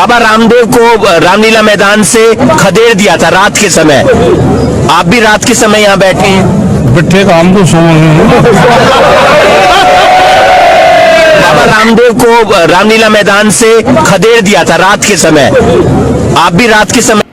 बाबा रामदेव को रामलीला मैदान से खदेड़ दिया था रात के समय। आप भी रात के समय यहाँ बैठे हैं। बैठे तो हम तो सो रहे हैं। बाबा रामदेव को रामलीला मैदान से खदेड़ दिया था रात के समय। आप भी रात के समय।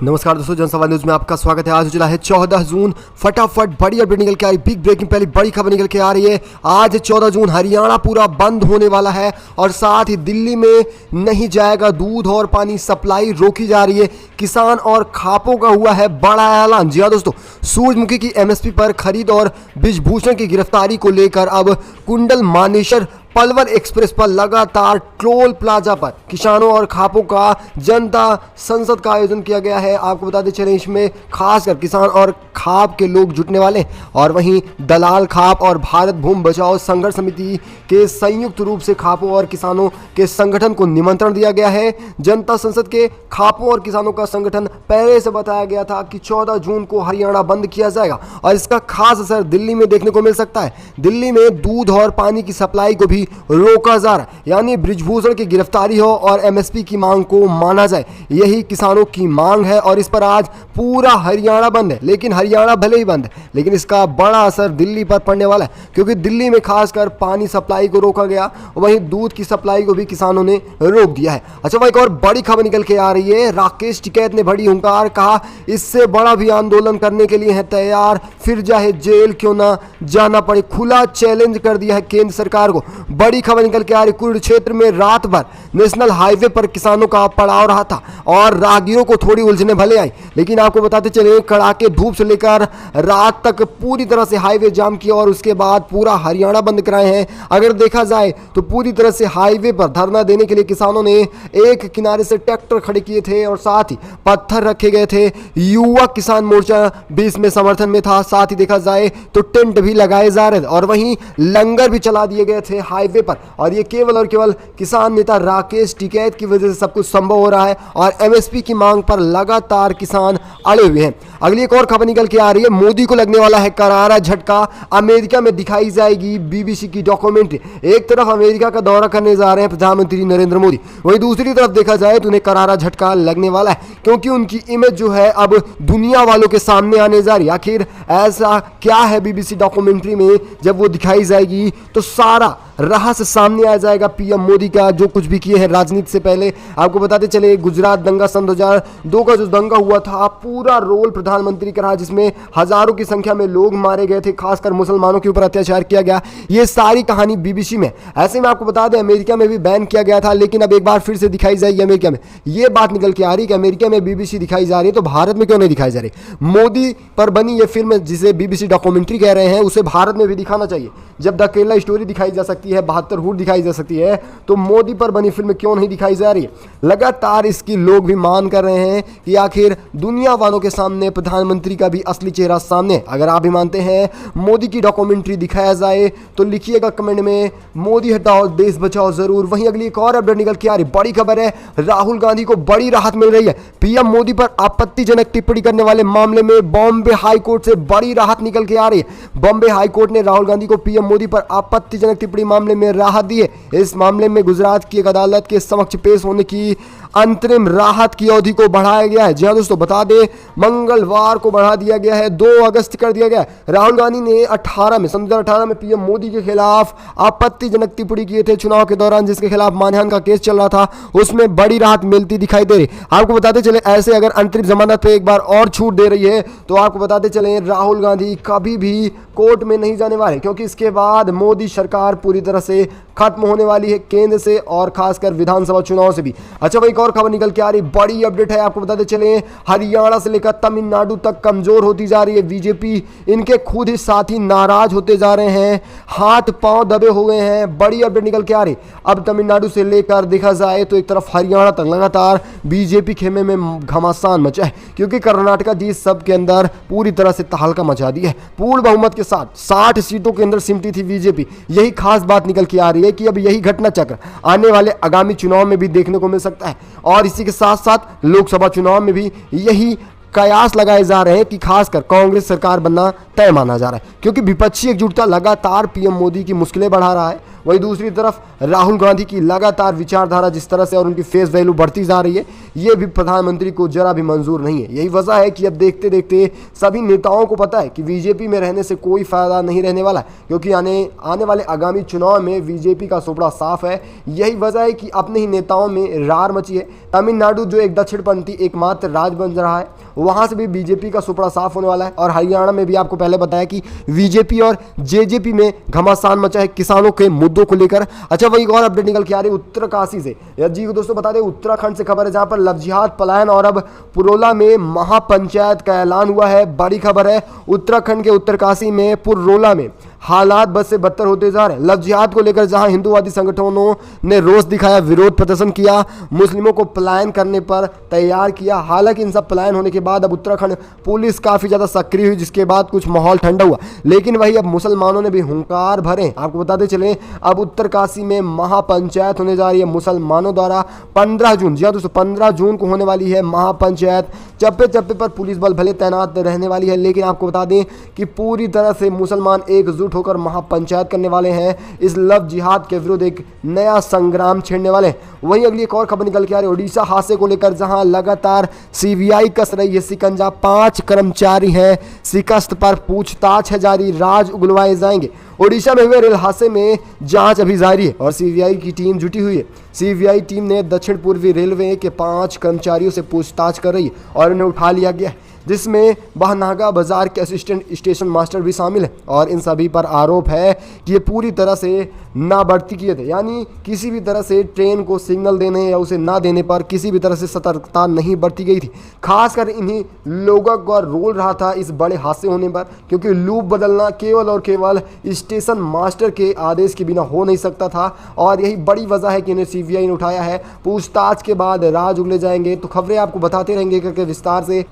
नमस्कार दोस्तों, जनसंवाद न्यूज में आपका स्वागत है। आज जुला है 14 जून। फटाफट बड़ी अपडेट निकल के आ रही, बिग ब्रेकिंग पहली बड़ी खबर निकल के आ रही है। आज 14 जून हरियाणा पूरा बंद होने वाला है और साथ ही दिल्ली में नहीं जाएगा दूध और पानी सप्लाई, रोकी जा रही है। किसान और खापों का हुआ है बड़ा ऐलान। जी हाँ दोस्तों, सूरजमुखी की एमएसपी पर खरीद और ब्रिजभूषण की गिरफ्तारी को लेकर अब कुंडल मानेसर पलवल एक्सप्रेस पर लगातार टोल प्लाजा पर किसानों और खापों का जनता संसद का आयोजन किया गया है। आपको बताते चलें, इसमें खासकर किसान और खाप के लोग जुटने वाले और वहीं दलाल खाप और भारत भूमि बचाओ संघर्ष समिति के संयुक्त रूप से खापों और किसानों के संगठन को निमंत्रण दिया गया है। जनता संसद के खापों और किसानों का संगठन पहले से बताया गया था कि 14 जून को हरियाणा बंद किया जाएगा और इसका खास असर दिल्ली में देखने को मिल सकता है। दिल्ली में दूध और पानी की सप्लाई को भी रोका जा रहा है, यानी ब्रिजभूषण की गिरफ्तारी हो और एमएसपी की मांग को माना जाए, यही किसानों की मांग है और इस पर आज पूरा हरियाणा बंद है। लेकिन हरियाणा भले ही बंद है, लेकिन इसका बड़ा असर दिल्ली पर पड़ने वाला है, क्योंकि दिल्ली में खासकर पानी सप्लाई को रोका गया, वहीं दूध की सप्लाई को भी किसानों ने रोक दिया है। अच्छा, वह एक और बड़ी खबर निकल के आ रही है। राकेश टिकैत ने बड़ी हुंकार, कहा इससे बड़ा भी आंदोलन करने के लिए है तैयार, फिर चाहे जेल क्यों ना जाना पड़े। खुला चैलेंज कर दिया है केंद्र सरकार को। बड़ी खबर निकल के आ रही, कुरुक्षेत्र में रात भर नेशनल हाईवे पर किसानों का पड़ाव रहा था और राहगीरों को थोड़ी उलझने भले आई, लेकिन आपको बताते चले कड़ाके धूप से लेकर रात तक पूरी तरह से हाईवे जाम किया और उसके बाद पूरा हरियाणा बंद कराए हैं। अगर देखा जाए तो पूरी तरह से हाईवे पर धरना देने के लिए किसानों ने एक किनारे से ट्रैक्टर खड़े किए थे और साथ ही पत्थर रखे गए थे। युवा किसान मोर्चा भी इसमें समर्थन में था। साथ ही देखा जाए तो टेंट भी लगाए जा रहे थे और वहीं लंगर भी चला दिए गए थे हाईवे पर, और ये केवल और केवल किसान नेता राकेश टिकैत की वजह से सब कुछ संभव हो रहा है और एमएसपी की मांग पर लगातार किसान अड़े हुए हैं। अगली एक और खबर निकल के आ रही है, मोदी को लगने वाला है करारा झटका। अमेरिका में दिखाई जाएगी बीबीसी की डॉक्यूमेंट्री। एक तरफ अमेरिका का दौरा करने जा रहे हैं प्रधानमंत्री नरेंद्र मोदी, वहीं दूसरी तरफ देखा जाए तो उन्हें करारा झटका लगने वाला है, क्योंकि उनकी इमेज जो है अब दुनिया वालों के सामने आने जा रही है। आखिर ऐसा क्या है बीबीसी डॉक्यूमेंट्री में, जब वो दिखाई जाएगी तो सारा रहस्य सामने आ जाएगा पीएम मोदी का, जो कुछ भी किए हैं राजनीति से पहले। आपको बताते चले, गुजरात दंगा सन 2002 का जो दंगा हुआ था, पूरा रोल प्रधानमंत्री का रहा, जिसमें हजारों की संख्या में लोग मारे गए थे, खासकर मुसलमानों के ऊपर अत्याचार किया गया। ये सारी कहानी बीबीसी में। ऐसे में आपको बता दें, अमेरिका में भी बैन किया गया था, लेकिन अब एक बार फिर से दिखाई जाएगी अमेरिका में। ये बात निकल के आ रही कि अमेरिका में बीबीसी दिखाई जा रही है तो भारत में क्यों नहीं दिखाई जा रही। मोदी पर बनी ये फिल्म जिसे बीबीसी डॉक्यूमेंट्री कह रहे हैं, उसे भारत में भी दिखाना चाहिए। जब द केरला स्टोरी दिखाई जा सकती है, 72 हूट दिखाई जा सकती है, तो मोदी पर बनी फिल्म क्यों नहीं दिखाई जा रही है। लगातार इसकी लोग भी मान कर रहे हैं कि आखिर दुनिया वालों के सामने प्रधानमंत्री का भी असली चेहरा सामने। अगर आप भी मानते हैं मोदी की डॉक्यूमेंट्री दिखाया जाए तो लिखिएगा कमेंट में, मोदी हटाओ देश बचाओ जरूर। वहीं अगली एक और अपडेट निकल के आ रही, बड़ी खबर है, राहुल गांधी को बड़ी राहत मिल रही है। पीएम मोदी पर आपत्तिजनक टिप्पणी करने वाले मामले में बॉम्बे हाईकोर्ट से बड़ी राहत निकल के आ रही है। बॉम्बे हाईकोर्ट ने राहुल गांधी को पीएम मोदी पर आपत्तिजनक टिप्पणी मामले में राहत दी है। इस मामले में गुजरात की एक अदालत के समक्ष पेश होने की अंतरिम राहत की अवधि को बढ़ाया गया है। जी हाँ दोस्तों, बता दें मंगलवार को बढ़ा दिया गया है, 2 अगस्त कर दिया गया है। राहुल गांधी ने 2018 में पीएम मोदी के खिलाफ आपत्तिजनक टिप्पणी किए थे चुनाव के दौरान, जिसके खिलाफ मानहानि का केस चल रहा था, उसमें बड़ी राहत मिलती दिखाई दे रही। आपको बताते चले, ऐसे अगर अंतरिम जमानत पे एक बार और छूट दे रही है तो आपको बताते चले राहुल गांधी कभी भी कोर्ट में नहीं जाने वाले, क्योंकि इसके बाद मोदी सरकार पूरी तरह से खत्म होने वाली है केंद्र से और खासकर विधानसभा चुनाव से भी। अच्छा, वही एक और खबर निकल के आ रही, बड़ी अपडेट है, आपको बताते चले हरियाणा से लेकर तमिलनाडु तक कमजोर होती जा रही है बीजेपी। इनके खुद ही साथी नाराज होते जा रहे हैं, हाथ पांव दबे हो गए हैं। बड़ी अपडेट निकल के आ रही, अब तमिलनाडु से लेकर देखा जाए तो एक तरफ हरियाणा तक लगातार बीजेपी खेमे में घमासान मचा है, क्योंकि कर्नाटका जीत सब के अंदर पूरी तरह से तहलका मचा दी है। पूर्ण बहुमत के साथ 60 सीटों के अंदर सिमटी थी बीजेपी। यही खास बात निकल के आ रही है कि अब यही घटना चक्र आने वाले आगामी चुनाव में भी देखने को मिल सकता है और इसी के साथ साथ लोकसभा चुनाव में भी यही कयास लगाए जा रहे हैं कि खासकर कांग्रेस सरकार बनना तय माना जा रहा है, क्योंकि विपक्षी एकजुटता लगातार पीएम मोदी की मुश्किलें बढ़ा रहा है। वहीं दूसरी तरफ राहुल गांधी की लगातार विचारधारा जिस तरह से और उनकी फेस वैल्यू बढ़ती जा रही है, ये भी प्रधानमंत्री को जरा भी मंजूर नहीं है। यही वजह है कि अब देखते देखते सभी नेताओं को पता है कि बीजेपी में रहने से कोई फायदा नहीं रहने वाला, क्योंकि आने वाले आगामी चुनाव में बीजेपी का सुपड़ा साफ है। यही वजह है कि अपने ही नेताओं में रार मची है। तमिलनाडु जो एक दक्षिणपंथी एकमात्र राज्य बन रहा है, वहां से भी बीजेपी का सुपड़ा साफ होने वाला है। और हरियाणा में भी आपको पहले बताया कि बीजेपी और जेजेपी में घमासान मचा है किसानों के मुद्दों को लेकर। अच्छा, वही और अपडेट निकल के आ रही है उत्तरकाशी से। जी दोस्तों बता दें, उत्तराखंड से खबर है, जहां पर लव जिहाद पलायन और अब पुरोला में महापंचायत का ऐलान हुआ है। बड़ी खबर है, उत्तराखंड के उत्तरकाशी में पुरोला में हालात बद से बदतर होते जा रहे हैं। लव जिहाद को लेकर जहां हिंदूवादी संगठनों ने रोष दिखाया, विरोध प्रदर्शन किया, मुस्लिमों को पलायन करने पर तैयार किया। हालांकि इन सब पलायन होने के बाद अब उत्तराखंड पुलिस काफी ज्यादा सक्रिय हुई, जिसके बाद कुछ माहौल ठंडा हुआ। लेकिन वही अब मुसलमानों ने भी हुंकार भरे। आपको बताते चले, अब उत्तरकाशी में महापंचायत होने जा रही है मुसलमानों द्वारा 15 जून। जी हाँ दोस्तों, 15 जून को होने वाली है महापंचायत। चप्पे चप्पे पर पुलिस बल भले तैनात रहने वाली है, लेकिन आपको बता दें कि पूरी तरह से मुसलमान एकजुट होकर महापंचायत करने वाले हैं। इस लव जिहाद के विरुद्ध एक नया संग्राम छेड़ने वाले हैं। वहीं अगली एक और खबर निकल के आ रही है ओडिशा हादसे को लेकर, जहां लगातार सीबीआई कस रही है शिकंजा। 5 कर्मचारी हैं शिकस्त पर, पूछताछ है जारी, राज उगलवाए जाएंगे। ओडिशा में हुए रेल हादसे में जांच अभी जारी है और सीबीआई की टीम जुटी हुई है। सीबीआई टीम ने दक्षिण पूर्वी रेलवे के 5 कर्मचारियों से पूछताछ कर रही है और उन्हें उठा लिया गया है, जिसमें बहनागा बाजार के असिस्टेंट स्टेशन मास्टर भी शामिल है। और इन सभी पर आरोप है कि ये पूरी तरह से ना बढ़ती किए थे, यानी किसी भी तरह से ट्रेन को सिग्नल देने या उसे ना देने पर किसी भी तरह से सतर्कता नहीं बरती गई थी। खासकर इन्हीं लोगों का रोल रहा था इस बड़े हादसे होने पर, क्योंकि लूप बदलना केवल और केवल स्टेशन मास्टर के आदेश के बिना हो नहीं सकता था। और यही बड़ी वजह है कि इन्हें सीबीआई ने उठाया है। पूछताछ के बाद राज उगले जाएंगे, तो खबरें आपको बताते रहेंगे करके विस्तार से।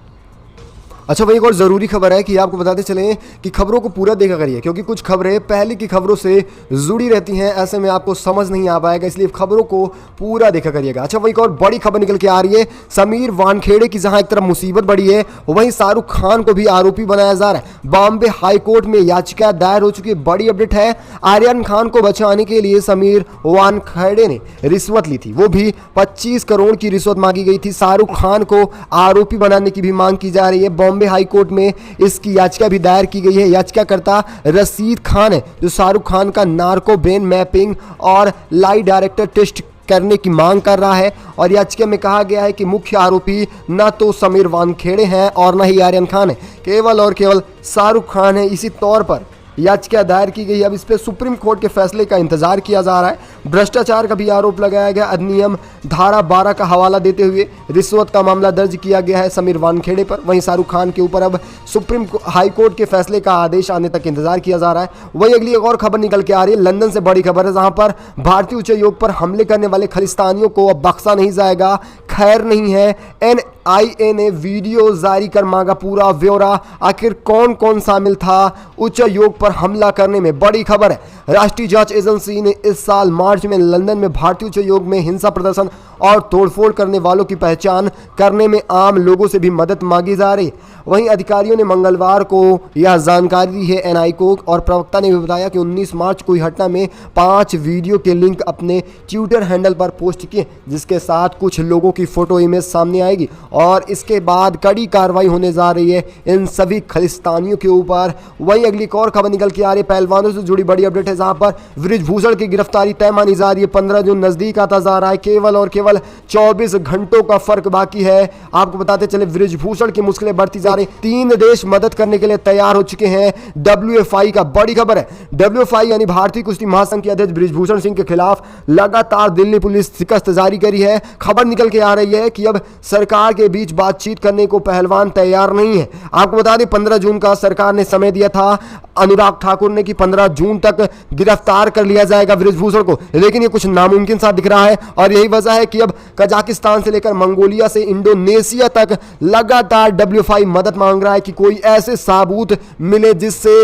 अच्छा, वही एक और ज़रूरी खबर है कि आपको बताते चलें कि खबरों को पूरा देखा करिए, क्योंकि कुछ खबरें पहले की खबरों से जुड़ी रहती हैं, ऐसे में आपको समझ नहीं आ पाएगा, इसलिए खबरों को पूरा देखा करिएगा। अच्छा, वही एक और बड़ी खबर निकल के आ रही है समीर वानखेड़े की, जहां एक तरफ मुसीबत बड़ी है, वहीं शाहरुख खान को भी आरोपी बनाया जा रहा है। बॉम्बे हाईकोर्ट में याचिका दायर हो चुकी है। बड़ी अपडेट है, आर्यन खान को बचाने के लिए समीर वानखेड़े ने रिश्वत ली थी, वो भी 25 करोड़ की रिश्वत मांगी गई थी। शाहरुख खान को आरोपी बनाने की भी मांग की जा रही है। बॉम्बे हाई कोर्ट में इसकी याचिका भी दायर की गई है। याचिकाकर्ता रशीद खान है, जो शाहरुख खान का नार्को ब्रेन मैपिंग और लाई डायरेक्टर टेस्ट करने की मांग कर रहा है। और याचिका में कहा गया है कि मुख्य आरोपी न तो समीर वानखेड़े हैं और न ही आर्यन खान है, केवल और केवल शाहरुख खान है। इसी तौर पर याचिका दायर की गई। अब इस पर सुप्रीम कोर्ट के फैसले का इंतजार किया जा रहा है। भ्रष्टाचार का भी आरोप लगाया गया। अधिनियम धारा 12 का हवाला देते हुए रिश्वत का मामला दर्ज किया गया है समीर वानखेड़े पर। वहीं शाहरुख खान के ऊपर अब सुप्रीम हाई कोर्ट के फैसले का आदेश आने तक इंतजार किया जा रहा है। वहीं अगली एक और खबर निकल के आ रही है लंदन से। बड़ी खबर है, जहां पर भारतीय उच्चायोग पर हमले करने वाले खालिस्तानियों को अब बख्शा नहीं जाएगा। खैर नहीं है, NIA ने वीडियो जारी कर मांगा पूरा ब्यौरा। आखिर कौन कौन शामिल था उच्चायोग पर हमला करने में? बड़ी खबर है, राष्ट्रीय जांच एजेंसी ने इस साल मार्च में लंदन में भारतीय उच्चायोग में हिंसा प्रदर्शन और तोड़फोड़ करने वालों की पहचान करने में आम लोगों से भी मदद मांगी जा रही। वहीं अधिकारियों ने मंगलवार को यह जानकारी दी है NIA को, और प्रवक्ता ने भी बताया कि 19 मार्च को घटना में 5 वीडियो के लिंक अपने ट्विटर हैंडल पर पोस्ट किए, जिसके साथ कुछ लोगों की फोटो इमेज सामने आएगी और इसके बाद कड़ी कार्रवाई होने जा रही है इन सभी खालिस्तानियों के ऊपर। वहीं अगली एक और खबर निकल के आ रही है पहलवानों से जुड़ी बड़ी अपडेट है, जहां पर बृजभूषण की गिरफ्तारी तय मानी जा रही है। 15 जून नजदीक आता जा रहा है, केवल और केवल 24 घंटों का फर्क बाकी है। आपको बताते चले बृजभूषण की मुश्किलें बढ़ती जा रही। 3 देश मदद करने के लिए तैयार हो चुके हैं। WFI का बड़ी खबर है, WFI यानी भारतीय कुश्ती महासंघ के अध्यक्ष बृजभूषण सिंह के खिलाफ लगातार दिल्ली पुलिस शिकस्त जारी करी है। खबर निकल के आ रही है कि अब सरकार के बीच बातचीत करने को पहलवान तैयार नहीं है। आपको बता दें 15 जून का सरकार ने समय दिया था अनुराग ठाकुर ने कि 15 जून तक गिरफ्तार कर लिया जाएगा बृजभूषण को, लेकिन ये कुछ नामुमकिन सा दिख रहा है। और यही वजह है कि अब कजाकिस्तान से लेकर मंगोलिया से इंडोनेशिया तक लगातार WFI मदद मांग रहा है कि कोई ऐसे साबूत मिले जिससे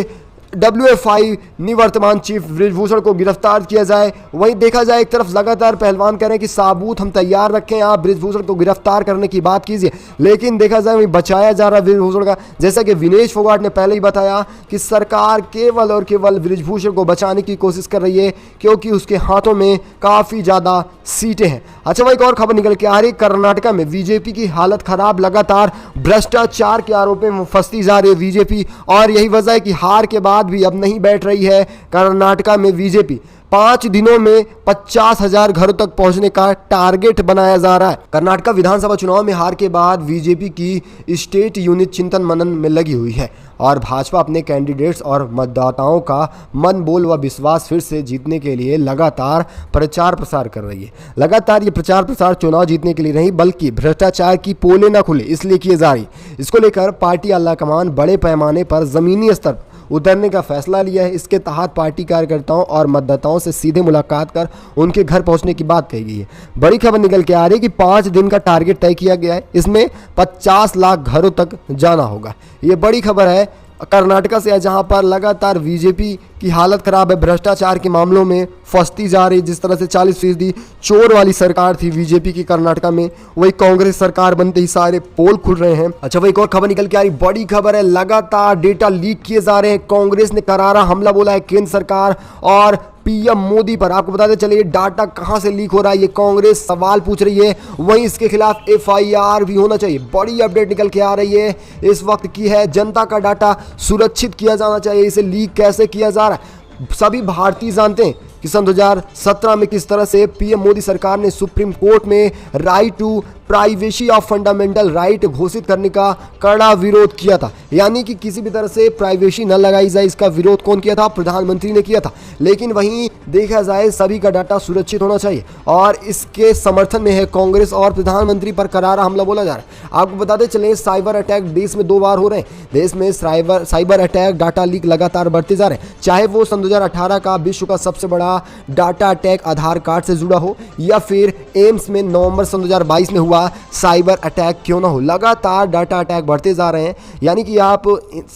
WFI निवर्तमान चीफ ब्रिजभूषण को गिरफ्तार किया जाए। वहीं देखा जाए एक तरफ लगातार पहलवान कह रहे हैं कि साबूत हम तैयार रखें, आप ब्रिजभूषण को गिरफ्तार करने की बात कीजिए, लेकिन देखा जाए वहीं बचाया जा रहा है ब्रिजभूषण का। जैसा कि विनेश फोगाट ने पहले ही बताया कि सरकार केवल और केवल ब्रिजभूषण को बचाने की कोशिश कर रही है क्योंकि उसके हाथों में काफ़ी ज़्यादा सीटें हैं। अच्छा, वही एक और खबर निकल के आ रही, कर्नाटका में बीजेपी की हालत खराब, लगातार भ्रष्टाचार के आरोपों में फंसती जा रही है बीजेपी, और यही वजह है कि हार के बाद भी अब नहीं बैठ रही है कर्नाटका में बीजेपी। 5 दिनों में 50,000 घरों तक पहुंचने का टारगेट बनाया जा रहा है। कर्नाटक विधानसभा चुनाव में हार के बाद बीजेपी की स्टेट यूनिट चिंतन मनन में लगी हुई है और भाजपा अपने कैंडिडेट्स और मतदाताओं का मन बोल व विश्वास फिर से जीतने के लिए लगातार प्रचार प्रसार कर रही है। लगातार ये प्रचार प्रसार चुनाव जीतने के लिए नहीं बल्कि भ्रष्टाचार की पोले न खुले इसलिए किए जा रही। इसको लेकर पार्टी आलाकमान बड़े पैमाने पर जमीनी स्तर उतरने का फैसला लिया है। इसके तहत पार्टी कार्यकर्ताओं और मतदाताओं से सीधे मुलाकात कर उनके घर पहुंचने की बात कही गई है। बड़ी खबर निकल के आ रही है कि 5 दिन का टारगेट तय किया गया है, इसमें 50 लाख घरों तक जाना होगा। ये बड़ी खबर है कर्नाटका से, जहां पर लगातार बीजेपी की हालत खराब है, भ्रष्टाचार के मामलों में फंसती जा रही। जिस तरह से 40% चोर वाली सरकार थी बीजेपी की कर्नाटका में, वही कांग्रेस सरकार बनते ही सारे पोल खुल रहे हैं। अच्छा, वही एक और खबर निकल के आ रही, बड़ी खबर है, लगातार डेटा लीक किए जा रहे हैं। कांग्रेस ने करारा हमला बोला है केंद्र सरकार और पीएम मोदी पर। आपको बताते चलिए डाटा कहां से लीक हो रहा है, ये कांग्रेस सवाल पूछ रही है। वहीं इसके खिलाफ FIR भी होना चाहिए। बड़ी अपडेट निकल के आ रही है इस वक्त की है, जनता का डाटा सुरक्षित किया जाना चाहिए। इसे लीक कैसे किया जा रहा है, सभी भारतीय जानते हैं कि सन 2017 में किस तरह से पीएम मोदी सरकार ने सुप्रीम कोर्ट में right to privacy of fundamental right घोषित करने का कड़ा विरोध किया था। यानी कि किसी भी तरह से प्राइवेसी न लगाई जाए, इसका विरोध कौन किया था? प्रधानमंत्री ने किया था। लेकिन वहीं देखा जाए सभी का डाटा सुरक्षित होना चाहिए और इसके समर्थन में है कांग्रेस और प्रधानमंत्री पर करारा हमला बोला जा रहा है। आपको बताते चले साइबर अटैक देश में 2 बार हो रहे हैं। देश में साइबर अटैक डाटा लीक लगातार बढ़ते जा रहे हैं, चाहे वो सन 2018 का विश्व का सबसे बड़ा डाटा अटैक आधार कार्ड से जुड़ा हो या फिर एम्स में नवंबर सन 2022 में हुआ साइबर अटैक क्यों ना हो। लगातार डाटा अटैक बढ़ते जा रहे हैं। यानी कि आप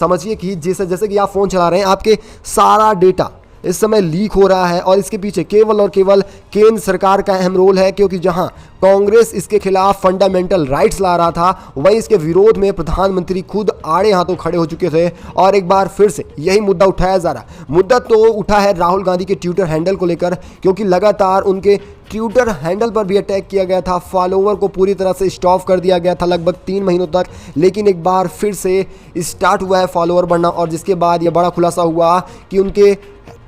समझिए कि जैसे कि आप फोन चला रहे हैं, आपके सारा डेटा इस समय लीक हो रहा है और इसके पीछे केवल और केवल केंद्र सरकार का अहम रोल है, क्योंकि जहां कांग्रेस इसके खिलाफ फंडामेंटल राइट्स ला रहा था, वहीं इसके विरोध में प्रधानमंत्री खुद आड़े हाथों खड़े हो चुके थे और एक बार फिर से यही मुद्दा उठाया जा रहा है। मुद्दा तो उठा है राहुल गांधी के ट्विटर हैंडल को लेकर, क्योंकि लगातार उनके ट्विटर हैंडल पर भी अटैक किया गया था। फॉलोवर को पूरी तरह से स्टॉप कर दिया गया था लगभग 3 महीनों तक, लेकिन एक बार फिर से स्टार्ट हुआ है फॉलोवर बढ़ना और जिसके बाद यह बड़ा खुलासा हुआ कि उनके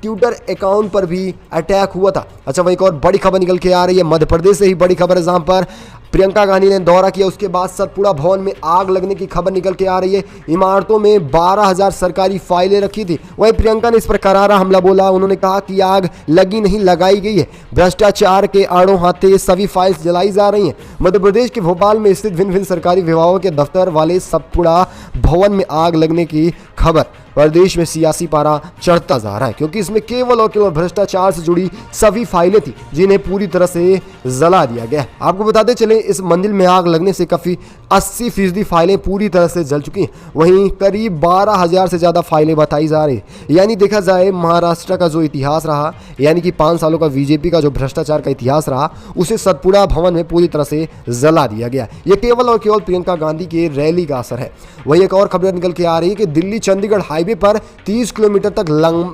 ट्विटर अकाउंट पर भी अटैक हुआ था। अच्छा, वही एक और बड़ी खबर निकल के आ रही है मध्य प्रदेश से ही बड़ी खबर है, जहां पर प्रियंका गांधी ने दौरा किया, उसके बाद सतपुड़ा भवन में आग लगने की खबर निकल के आ रही है। इमारतों में 12,000 सरकारी फाइलें रखी थी। वहीं प्रियंका ने इस पर करारा हमला बोला। उन्होंने कहा कि आग लगी नहीं लगाई गई है, भ्रष्टाचार के आड़ों हाथे सभी फाइल्स जलाई जा रही हैं। मध्य प्रदेश के भोपाल में स्थित भिन्न भिन्न सरकारी विभागों के दफ्तर वाले सतपुड़ा भवन में आग लगने की खबर प्रदेश में सियासी पारा चढ़ता जा रहा है, क्योंकि इसमें केवल और केवल भ्रष्टाचार से जुड़ी सभी फाइलें थी जिन्हें पूरी तरह से जला दिया गया। आपको बताते चले इस मंदिर में आग लगने से काफी 80% फाइलें पूरी तरह से जल चुकी हैं। वहीं करीब 12,000 से ज्यादा फाइलें बताई जा रही है। यानी देखा जाए महाराष्ट्र का जो इतिहास रहा, यानी कि 5 सालों का बीजेपी का जो भ्रष्टाचार का इतिहास रहा, उसे सतपुड़ा भवन में पूरी तरह से जला दिया गया। यह केवल और केवल प्रियंका गांधी के रैली का असर है। वही एक और खबर निकल के आ रही है कि दिल्ली चंडीगढ़ हाईवे पर 30 किलोमीटर तक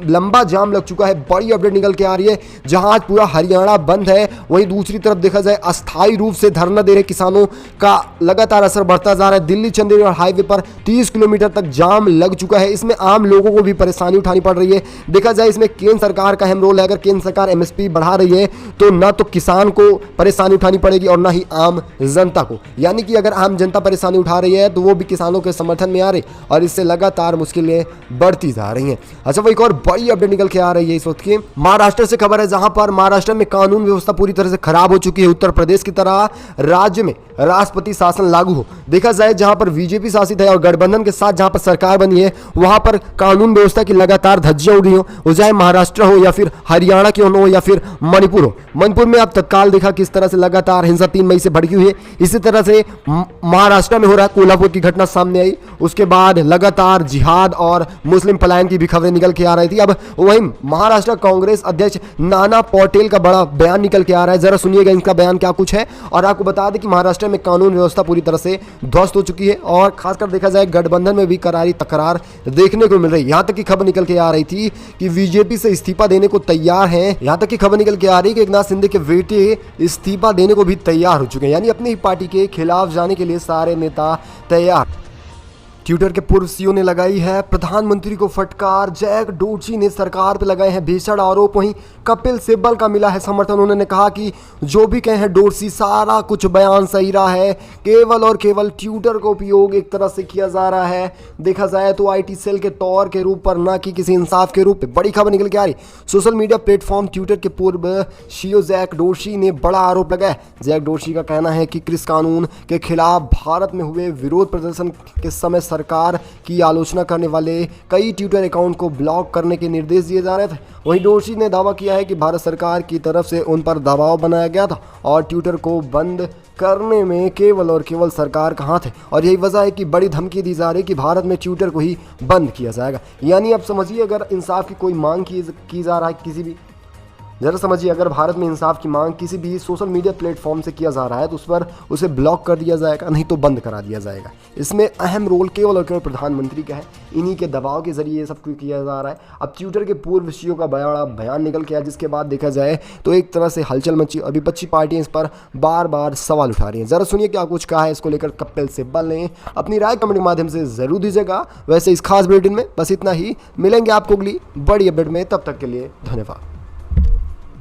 लंबा जाम लग चुका है। बड़ी अपडेट निकल के आ रही है, जहां आज पूरा हरियाणा बंद है। वहीं दूसरी तरफ देखा जाए अस्थायी रूप से धरना दे रहे किसानों का लगातार असर बढ़ता जा रहा है। दिल्ली चंडीगढ़ हाईवे पर 30 किलोमीटर तक जाम लग चुका है। इसमें आम लोगों को भी परेशानी उठानी पड़ रही है। देखा जाए इसमें केंद्र सरकार का अहम रोल है। अगर केंद्र सरकार MSP बढ़ा रही है तो ना तो किसान को परेशानी उठानी पड़ेगी और ना ही आम जनता को। यानी कि अगर आम जनता परेशानी उठा रही है तो वो भी किसानों के समर्थन में आ रही और इससे लगातार मुश्किलें बढ़ती जा रही हैं। अच्छा, वो एक और बड़ी अपडेट निकल के आ रही है इस वक्त की महाराष्ट्र से खबर है, जहां पर महाराष्ट्र में कानून व्यवस्था पूरी तरह से खराब हो चुकी है। उत्तर प्रदेश की तरह राज्य में राष्ट्रपति शासन लागू हो। देखा जाए जहां पर बीजेपी शासित है और गठबंधन के साथ जहां पर सरकार बनी है, वहां पर कानून व्यवस्था की लगातार धज्जियां उड़ी हो, चाहे महाराष्ट्र हो या फिर हरियाणा क्यों हो या फिर मणिपुर हो। मणिपुर में अब तत्काल देखा किस तरह से लगातार हिंसा 3 मई से भड़की हुई है। इसी तरह से महाराष्ट्र में हो रहा है, कोल्हापुर की घटना सामने आई, उसके बाद लगातार जिहाद और मुस्लिम पलायन की भी खबरें निकल के आ रही थी। अब वहीं महाराष्ट्र कांग्रेस अध्यक्ष नाना पटोले का बड़ा बयान निकल के आ रहा है। जरा सुनिएगा इनका बयान क्या कुछ है। और आपको बता दें कि महाराष्ट्र में कानून व्यवस्था पूरी तरह से ध्वस्त हो चुकी है और खासकर देखा जाए गठबंधन में भी करारी तकरार देखने को मिल रही है। यहां तक की खबर निकल के आ रही थी कि बीजेपी से इस्तीफा देने को तैयार है। यहां तक की खबर निकल के आ रही है कि एकनाथ शिंदे के बेटे इस्तीफा देने को भी तैयार हो चुके हैं, यानी अपनी ही पार्टी के खिलाफ जाने के लिए सारे नेता तैयार। ट्विटर के पूर्व सीईओ ने लगाई है प्रधानमंत्री को फटकार। जैक डोरची ने सरकार पर लगाए हैं भीषण आरोप। वहीं कपिल सिब्बल का मिला है समर्थन। उन्होंने कहा कि जो भी कहे हैं डोरची, सारा कुछ बयान सही रहा है, केवल और केवल ट्विटर का उपयोग एक तरह से किया जा रहा है, देखा जाए तो आईटी सेल के तौर के रूप पर, ना कि किसी इंसाफ के रूप में। बड़ी खबर निकल के आ रही, सोशल मीडिया प्लेटफॉर्म ट्विटर के पूर्व सीईओ जैक डोरची ने बड़ा आरोप लगाया। जैक डोरची का कहना है कि कृषि कानून के खिलाफ भारत में हुए विरोध प्रदर्शन के समय सरकार की आलोचना करने वाले कई ट्विटर अकाउंट को ब्लॉक करने के निर्देश दिए जा रहे थे। वहीं डोरची ने दावा किया है कि भारत सरकार की तरफ से उन पर दबाव बनाया गया था और ट्विटर को बंद करने में केवल और केवल सरकार का हाथ है और यही वजह है कि बड़ी धमकी दी जा रही है कि भारत में ट्विटर को ही बंद किया जाएगा। यानी अब समझिए, अगर इंसाफ की कोई मांग की जा रहा है किसी भी, जरा समझिए, अगर भारत में इंसाफ की मांग किसी भी सोशल मीडिया प्लेटफॉर्म से किया जा रहा है तो उस पर उसे ब्लॉक कर दिया जाएगा, नहीं तो बंद करा दिया जाएगा। इसमें अहम रोल केवल और केवल प्रधानमंत्री का है। इन्हीं के दबाव के जरिए ये सब कुछ किया जा रहा है। अब ट्विटर के पूर्व सीईओ का बयान निकल के आया, जिसके बाद देखा जाए तो एक तरह से हलचल मची। अभी विपक्षी पार्टियां इस पर बार बार सवाल उठा रही हैं। जरा सुनिए क्या कुछ कहा है इसको लेकर कपिल सिब्बल ने। अपनी राय कमेंट के माध्यम से जरूर दीजिएगा। वैसे इस खास बुलेटिन में बस इतना ही। मिलेंगे आपको अगली बड़ी अपडेट में, तब तक के लिए धन्यवाद।